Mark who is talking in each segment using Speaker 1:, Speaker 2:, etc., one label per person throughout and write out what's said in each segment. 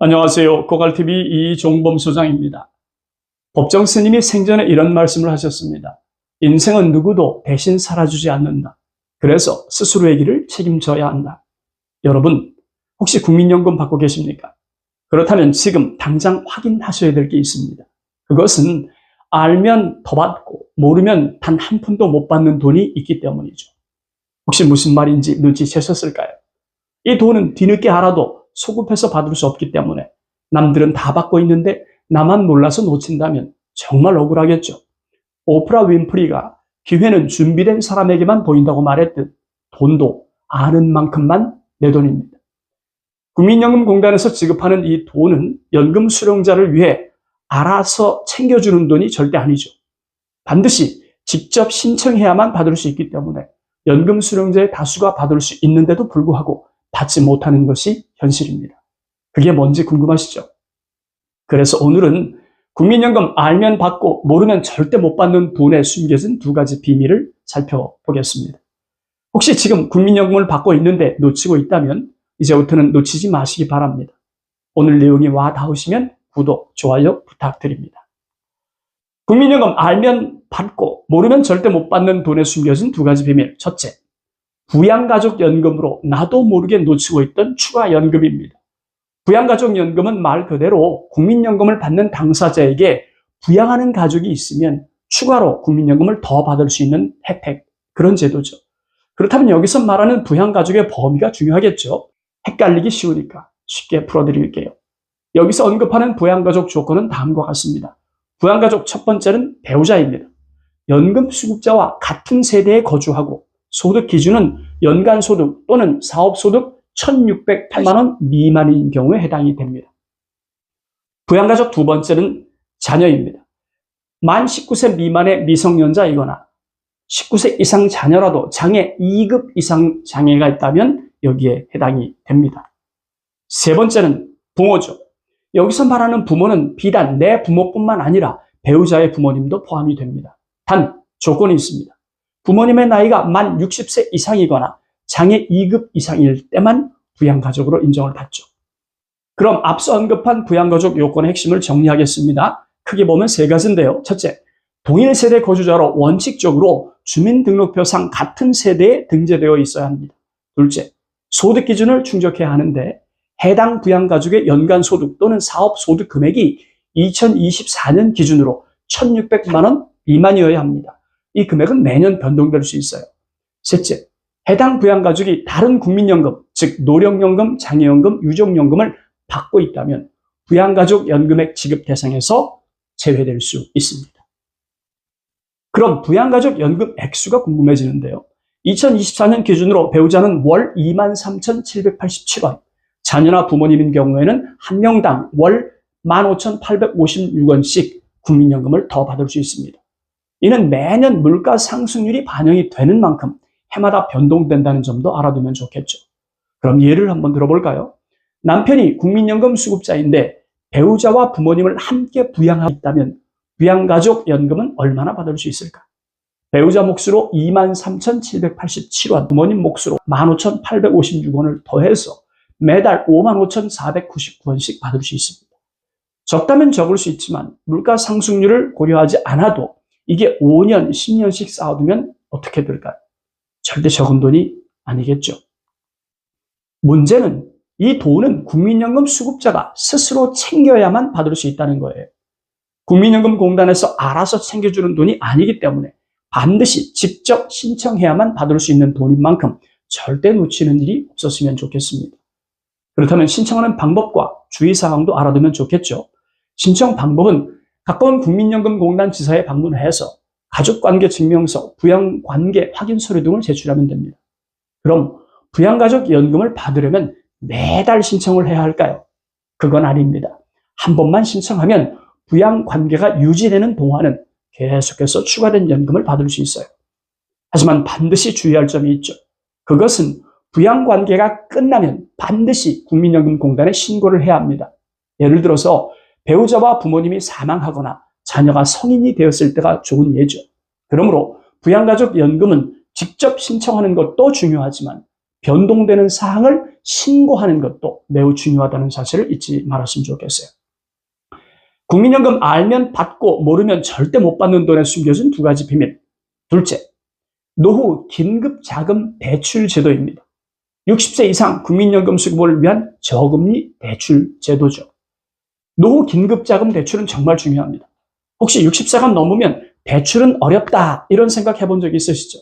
Speaker 1: 안녕하세요. 고갈TV 이종범 소장입니다. 법정 스님이 생전에 이런 말씀을 하셨습니다. 인생은 누구도 대신 살아주지 않는다. 그래서 스스로의 길을 책임져야 한다. 여러분, 혹시 국민연금 받고 계십니까? 그렇다면 지금 당장 확인하셔야 될 게 있습니다. 그것은 알면 더 받고 모르면 단 한 푼도 못 받는 돈이 있기 때문이죠. 혹시 무슨 말인지 눈치채셨을까요? 이 돈은 뒤늦게 알아도 소급해서 받을 수 없기 때문에 남들은 다 받고 있는데 나만 몰라서 놓친다면 정말 억울하겠죠. 오프라 윈프리가 기회는 준비된 사람에게만 보인다고 말했듯 돈도 아는 만큼만 내 돈입니다. 국민연금공단에서 지급하는 이 돈은 연금 수령자를 위해 알아서 챙겨주는 돈이 절대 아니죠. 반드시 직접 신청해야만 받을 수 있기 때문에 연금 수령자의 다수가 받을 수 있는데도 불구하고 받지 못하는 것이 현실입니다. 그게 뭔지 궁금하시죠? 그래서 오늘은 국민연금 알면 받고 모르면 절대 못 받는 돈에 숨겨진 두 가지 비밀을 살펴보겠습니다. 혹시 지금 국민연금을 받고 있는데 놓치고 있다면 이제부터는 놓치지 마시기 바랍니다. 오늘 내용이 와 닿으시면 구독, 좋아요 부탁드립니다. 국민연금 알면 받고 모르면 절대 못 받는 돈에 숨겨진 두 가지 비밀. 첫째, 부양가족연금으로 나도 모르게 놓치고 있던 추가연금입니다. 부양가족연금은 말 그대로 국민연금을 받는 당사자에게 부양하는 가족이 있으면 추가로 국민연금을 더 받을 수 있는 혜택, 그런 제도죠. 그렇다면 여기서 말하는 부양가족의 범위가 중요하겠죠. 헷갈리기 쉬우니까 쉽게 풀어드릴게요. 여기서 언급하는 부양가족 조건은 다음과 같습니다. 부양가족 첫 번째는 배우자입니다. 연금수급자와 같은 세대에 거주하고 소득 기준은 연간소득 또는 사업소득 1,608만 원 미만인 경우에 해당이 됩니다. 부양가족 두 번째는 자녀입니다. 만 19세 미만의 미성년자이거나 19세 이상 자녀라도 장애 2급 이상 장애가 있다면 여기에 해당이 됩니다. 세 번째는 부모죠. 여기서 말하는 부모는 비단 내 부모뿐만 아니라 배우자의 부모님도 포함이 됩니다. 단 조건이 있습니다. 부모님의 나이가 만 60세 이상이거나 장애 2급 이상일 때만 부양가족으로 인정을 받죠. 그럼 앞서 언급한 부양가족 요건의 핵심을 정리하겠습니다. 크게 보면 세 가지인데요. 첫째, 동일 세대 거주자로 원칙적으로 주민등록표상 같은 세대에 등재되어 있어야 합니다. 둘째, 소득 기준을 충족해야 하는데 해당 부양가족의 연간소득 또는 사업소득 금액이 2024년 기준으로 1,600만 원 미만이어야 합니다. 이 금액은 매년 변동될 수 있어요. 셋째, 해당 부양가족이 다른 국민연금, 즉 노령연금, 장애연금, 유족연금을 받고 있다면 부양가족 연금액 지급 대상에서 제외될 수 있습니다. 그럼 부양가족 연금 액수가 궁금해지는데요. 2024년 기준으로 배우자는 월 23,787원, 자녀나 부모님인 경우에는 한 명당 월 15,856원씩 국민연금을 더 받을 수 있습니다. 이는 매년 물가 상승률이 반영이 되는 만큼 해마다 변동된다는 점도 알아두면 좋겠죠. 그럼 예를 한번 들어볼까요? 남편이 국민연금 수급자인데 배우자와 부모님을 함께 부양하고 있다면 부양가족 연금은 얼마나 받을 수 있을까? 배우자 몫으로 23,787원, 부모님 몫으로 15,856원을 더해서 매달 55,499원씩 받을 수 있습니다. 적다면 적을 수 있지만 물가 상승률을 고려하지 않아도 이게 5년, 10년씩 쌓아두면 어떻게 될까요? 절대 적은 돈이 아니겠죠. 문제는 이 돈은 국민연금 수급자가 스스로 챙겨야만 받을 수 있다는 거예요. 국민연금공단에서 알아서 챙겨주는 돈이 아니기 때문에 반드시 직접 신청해야만 받을 수 있는 돈인 만큼 절대 놓치는 일이 없었으면 좋겠습니다. 그렇다면 신청하는 방법과 주의사항도 알아두면 좋겠죠. 신청 방법은 가까운 국민연금공단 지사에 방문해서 가족관계 증명서, 부양관계 확인서류 등을 제출하면 됩니다. 그럼 부양가족연금을 받으려면 매달 신청을 해야 할까요? 그건 아닙니다. 한 번만 신청하면 부양관계가 유지되는 동안은 계속해서 추가된 연금을 받을 수 있어요. 하지만 반드시 주의할 점이 있죠. 그것은 부양관계가 끝나면 반드시 국민연금공단에 신고를 해야 합니다. 예를 들어서 배우자와 부모님이 사망하거나 자녀가 성인이 되었을 때가 좋은 예죠. 그러므로 부양가족연금은 직접 신청하는 것도 중요하지만 변동되는 사항을 신고하는 것도 매우 중요하다는 사실을 잊지 말았으면 좋겠어요. 국민연금 알면 받고 모르면 절대 못 받는 돈에 숨겨진 두 가지 비밀. 둘째, 노후 긴급자금 대출 제도입니다. 60세 이상 국민연금 수급을 위한 저금리 대출 제도죠. 노후 긴급자금 대출은 정말 중요합니다. 혹시 60세가 넘으면 대출은 어렵다 이런 생각 해본 적 있으시죠?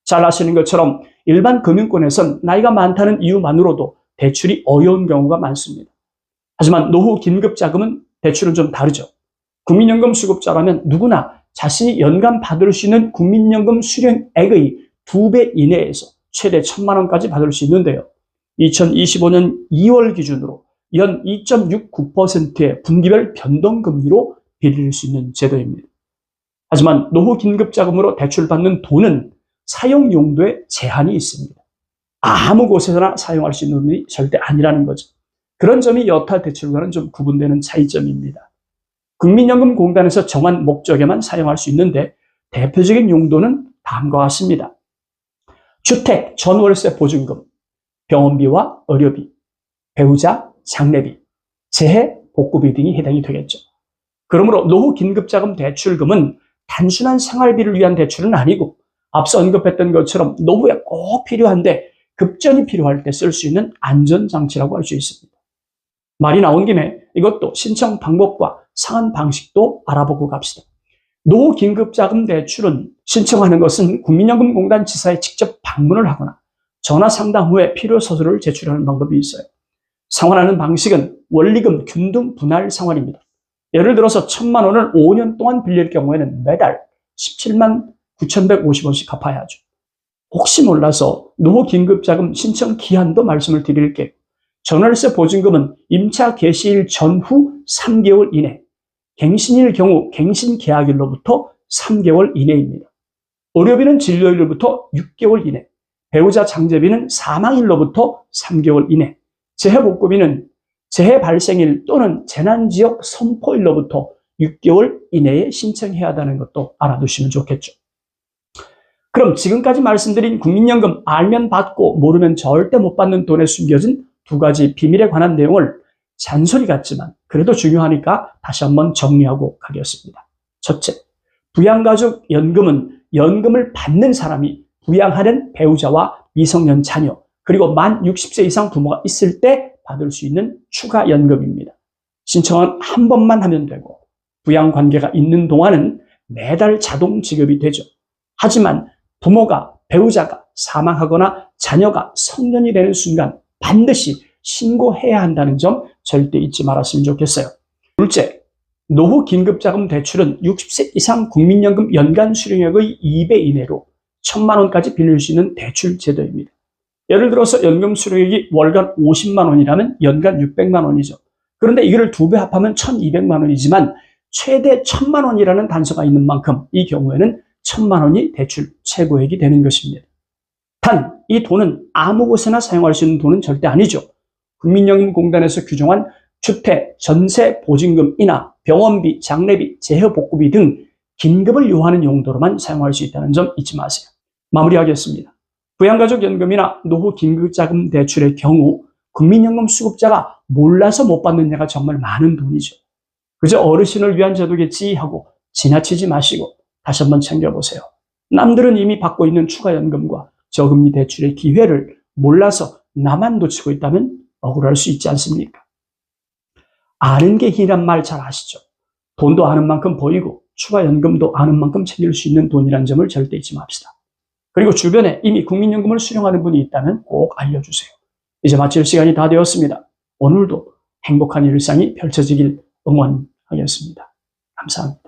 Speaker 1: 잘 아시는 것처럼 일반 금융권에선 나이가 많다는 이유만으로도 대출이 어려운 경우가 많습니다. 하지만 노후 긴급자금은 대출은 좀 다르죠. 국민연금 수급자라면 누구나 자신이 연간 받을 수 있는 국민연금 수령액의 2배 이내에서 최대 1,000만 원까지 받을 수 있는데요. 2025년 2월 기준으로 연 2.69%의 분기별 변동금리로 빌릴 수 있는 제도입니다. 하지만 노후 긴급자금으로 대출받는 돈은 사용 용도에 제한이 있습니다. 아무 곳에서나 사용할 수 있는 돈이 절대 아니라는 거죠. 그런 점이 여타 대출과는 좀 구분되는 차이점입니다. 국민연금공단에서 정한 목적에만 사용할 수 있는데 대표적인 용도는 다음과 같습니다. 주택 전월세 보증금, 병원비와 의료비, 배우자 장례비, 재해 복구비 등이 해당이 되겠죠. 그러므로 노후 긴급자금 대출금은 단순한 생활비를 위한 대출은 아니고 앞서 언급했던 것처럼 노후에 꼭 필요한데 급전이 필요할 때 쓸 수 있는 안전장치라고 할 수 있습니다. 말이 나온 김에 이것도 신청 방법과 상환 방식도 알아보고 갑시다. 노후 긴급자금 대출은 신청하는 것은 국민연금공단 지사에 직접 방문을 하거나 전화 상담 후에 필요 서류를 제출하는 방법이 있어요. 상환하는 방식은 원리금 균등 분할 상환입니다. 예를 들어서 1,000만 원을 5년 동안 빌릴 경우에는 매달 17만 9,150원씩 갚아야 하죠. 혹시 몰라서 노후 긴급자금 신청 기한도 말씀을 드릴게요. 전월세 보증금은 임차 개시일 전후 3개월 이내, 갱신일 경우 갱신 계약일로부터 3개월 이내입니다. 의료비는 진료일로부터 6개월 이내, 배우자 장제비는 사망일로부터 3개월 이내, 재해복구비는 재해 발생일 또는 재난지역 선포일로부터 6개월 이내에 신청해야 한다는 것도 알아두시면 좋겠죠. 그럼 지금까지 말씀드린 국민연금 알면 받고 모르면 절대 못 받는 돈에 숨겨진 두 가지 비밀에 관한 내용을 잔소리 같지만 그래도 중요하니까 다시 한번 정리하고 가겠습니다. 첫째, 부양가족 연금은 연금을 받는 사람이 부양하는 배우자와 미성년 자녀 그리고 만 60세 이상 부모가 있을 때 받을 수 있는 추가 연금입니다. 신청은 한 번만 하면 되고 부양 관계가 있는 동안은 매달 자동 지급이 되죠. 하지만 부모가 배우자가 사망하거나 자녀가 성년이 되는 순간 반드시 신고해야 한다는 점 절대 잊지 말았으면 좋겠어요. 둘째, 노후 긴급자금 대출은 60세 이상 국민연금 연간 수령액의 2배 이내로 1,000만 원까지 빌릴 수 있는 대출 제도입니다. 예를 들어서 연금 수령액이 월간 50만 원이라면 연간 600만 원이죠. 그런데 이거를 2배 합하면 1,200만 원이지만 최대 1,000만 원이라는 단서가 있는 만큼 이 경우에는 1,000만 원이 대출 최고액이 되는 것입니다. 단, 이 돈은 아무 곳에나 사용할 수 있는 돈은 절대 아니죠. 국민연금공단에서 규정한 주택, 전세 보증금이나 병원비, 장례비, 재해복구비 등 긴급을 요하는 용도로만 사용할 수 있다는 점 잊지 마세요. 마무리하겠습니다. 부양가족연금이나 노후 긴급자금 대출의 경우 국민연금 수급자가 몰라서 못 받는 예가 정말 많은 돈이죠. 그저 어르신을 위한 제도겠지 하고 지나치지 마시고 다시 한번 챙겨보세요. 남들은 이미 받고 있는 추가연금과 저금리 대출의 기회를 몰라서 나만 놓치고 있다면 억울할 수 있지 않습니까? 아는 게 힘이란 말 잘 아시죠? 돈도 아는 만큼 보이고 추가연금도 아는 만큼 챙길 수 있는 돈이란 점을 절대 잊지 맙시다. 그리고 주변에 이미 국민연금을 수령하는 분이 있다면 꼭 알려주세요. 이제 마칠 시간이 다 되었습니다. 오늘도 행복한 일상이 펼쳐지길 응원하겠습니다. 감사합니다.